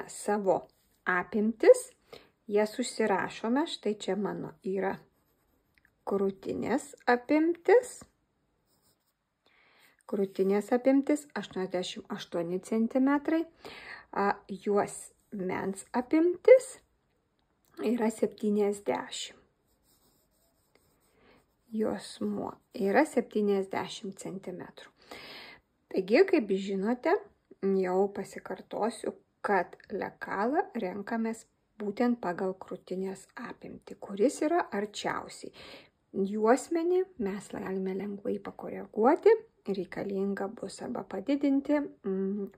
turime savo apimtis, jas užsirašome, štai čia mano yra krūtinės apimtis. Krūtinės apimtis 88 cm, juosmens apimtis yra 70. Juosmuo yra 70 cm. Taigi, kaip žinote, jau pasikartosiu, kad lekalą renkamės būtent pagal krūtinės apimtį, kuris yra arčiausiai. Juosmenį mes galime lengvai pakoreguoti, reikalinga bus arba padidinti,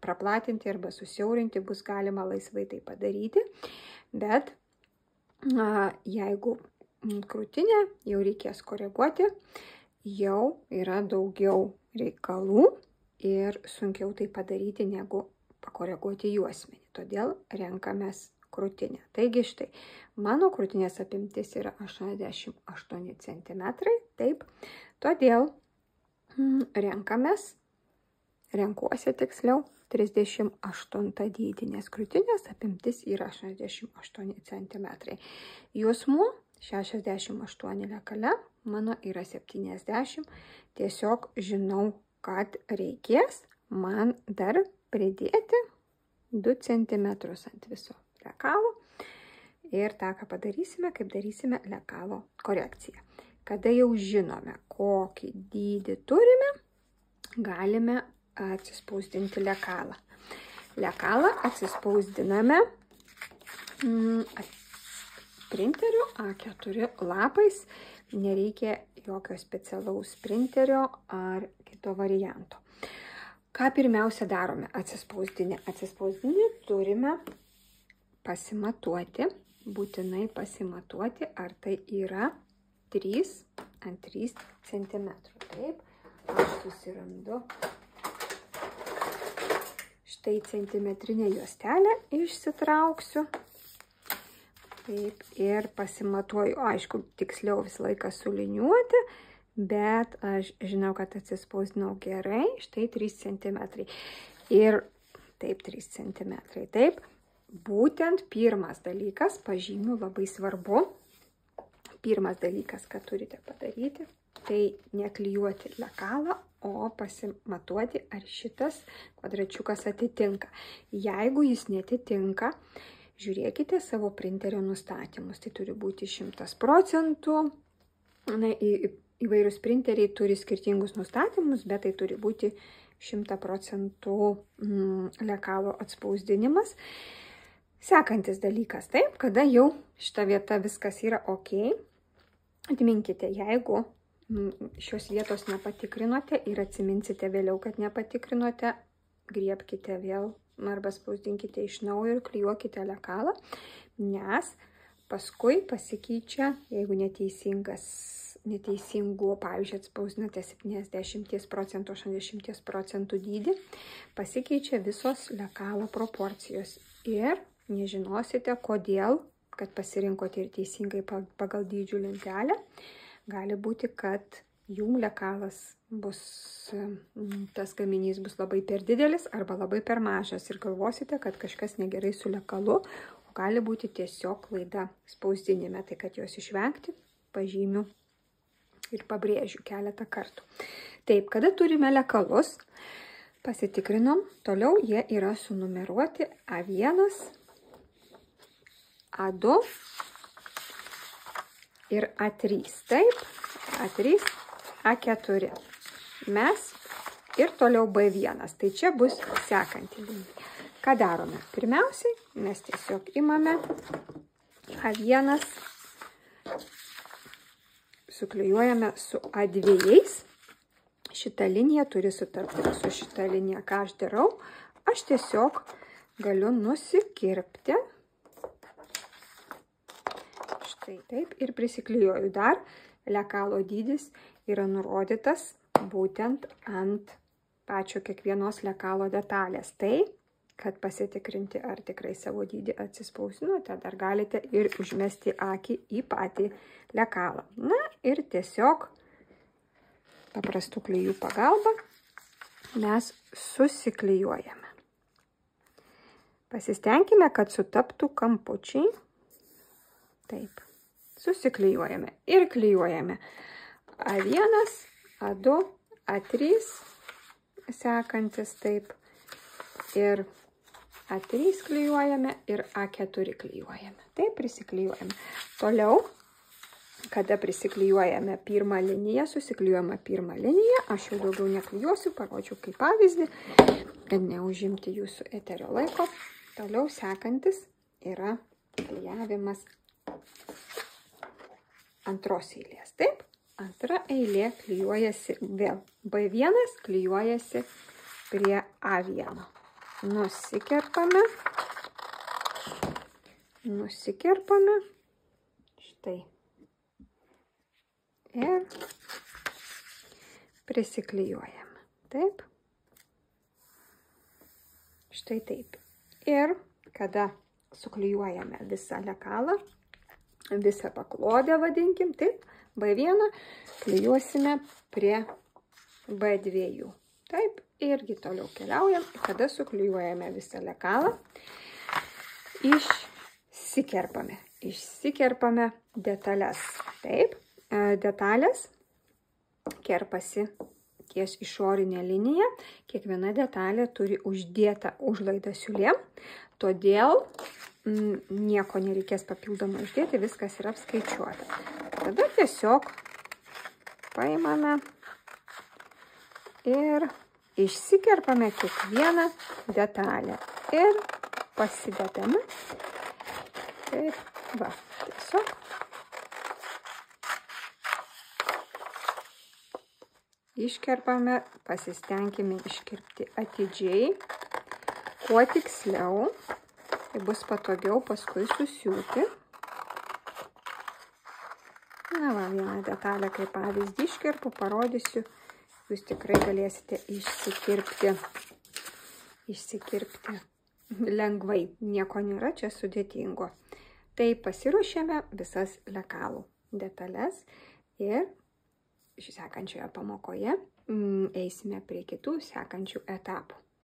praplatinti arba susiaurinti, bus galima laisvai tai padaryti, bet jeigu krūtinę jau reikės koreguoti, jau yra daugiau reikalų ir sunkiau tai padaryti negu pakoreguoti juosmenį, todėl renkamės krūtinę. Taigi štai, mano krūtinės apimtis yra 88 cm, taip, todėl renkuosi tiksliau 38 dydį, nes krūtinės apimtis yra 88 cm. Juosmuo 68 lekale, mano yra 70, tiesiog žinau, kad reikės man dar pridėti 2 cm ant viso lekalo ir tą, ką padarysime, kaip darysime lekalo korekciją. Kada jau žinome, kokį dydį turime, galime atsispausdinti lekalą. Lekalą atsispausdiname printeriu A4 lapais, nereikia jokio specialaus printerio ar kito varianto. Ką pirmiausia darome atsispausdinę? Atsispausdinę turime pasimatuoti, būtinai pasimatuoti, ar tai yra 3 ant 3 cm. Taip, aš susirandu štai centimetrinę juostelę, išsitrauksiu. Taip, ir pasimatuoju, aišku, tiksliau visą laiką suliniuoti, bet aš žinau, kad atsispausdinau gerai, štai 3 cm. Ir taip, 3 cm. Taip, būtent pirmas dalykas, pažymiu, labai svarbu. Pirmas dalykas, ką turite padaryti, tai neklijuoti lekalą, o pasimatuoti, ar šitas kvadračiukas atitinka. Jeigu jis netitinka, žiūrėkite savo printerio nustatymus. Tai turi būti 100%. Na, įvairius printeriai turi skirtingus nustatymus, bet tai turi būti 100% lekalo atspausdinimas. Sekantis dalykas, taip, kada jau šita vieta viskas yra ok, atminkite, jeigu šios vietos nepatikrinote ir atsiminsite vėliau, kad nepatikrinote, griebkite vėl arba spausdinkite iš naujo ir klijuokite lekalą, nes paskui pasikeičia, jeigu neteisingų, pavyzdžiui, atspausdinote 70%, 80% dydį, pasikeičia visos lekalo proporcijos ir nežinosite, kodėl, kad pasirinkote ir teisingai pagal dydžių lentelę. Gali būti, kad jum lekalas bus, tas gaminys bus labai per didelis arba labai per mažas ir galvosite, kad kažkas negerai su lekalu, o gali būti tiesiog klaida spausdinime. Tai kad jos išvengti, pažymiu ir pabrėžiu keletą kartų. Taip, kada turime lekalus, pasitikrinom, toliau jie yra sunumeruoti A1, A2 ir A3. Taip, A3, A4. Mes ir toliau B1. Tai čia bus sekanti linija. Ką darome? Pirmiausiai, mes tiesiog imame A1, suklijuojame su A2. Šita linija turi sutapti su šita linija. Ką aš darau? Aš tiesiog galiu nusikirpti. Štai taip ir prisiklijuoju. Dar lekalo dydis yra nurodytas būtent ant pačio kiekvienos lekalo detalės. Tai, kad pasitikrinti, ar tikrai savo dydį atsispausdinote, dar galite ir užmesti akį į patį lekalą. Na ir tiesiog paprastų klijų pagalba mes susiklijuojame. Pasistengime, kad sutaptų kampučiai. Taip. Susiklijuojame ir klijuojame. A1, A2, A3, sekantis taip. Ir A3 klijuojame ir A4 klijuojame. Taip, prisiklijuojame. Toliau, kada prisiklijuojame pirmą liniją, susiklijuojame pirmą liniją. Aš jau daugiau neklijuosiu, parodžiau kaip pavyzdį, kad neužimti jūsų eterio laiko. Toliau sekantis yra klijavimas antros eilės. Taip, antra eilė klijuojasi vėl. B1 klijuojasi prie A1. Nusikerpame. Štai. Ir prisiklijuojame. Taip. Štai taip. Ir kada suklijuojame visą lekalą, visą paklodę vadinkim, taip, B1 klijuosime prie B2. Taip, irgi toliau keliaujam. Kada suklijuojame visą lekalą, išsikerpame detalės. Taip, detalės kerpasi ties išorinė linija. Kiekviena detalė turi uždėtą užlaidą siūlėm, todėl nieko nereikės papildomai uždėti, viskas yra apskaičiuota. Tada tiesiog paimame ir išsikerpame kiekvieną detalę ir pasidedame. Taip, va, tiesiog. Iškerpame, pasistengime iškirpti atidžiai, kuo tiksliau, tai bus patogiau paskui susiūti. Na va, vieną detalę kaip pavyzdį iškerpu, parodysiu, jūs tikrai galėsite išsikirpti lengvai, nieko nėra čia sudėtingo. Tai pasiruošėme visas lekalų detalės ir sekančioje pamokoje eisime prie kitų sekančių etapų.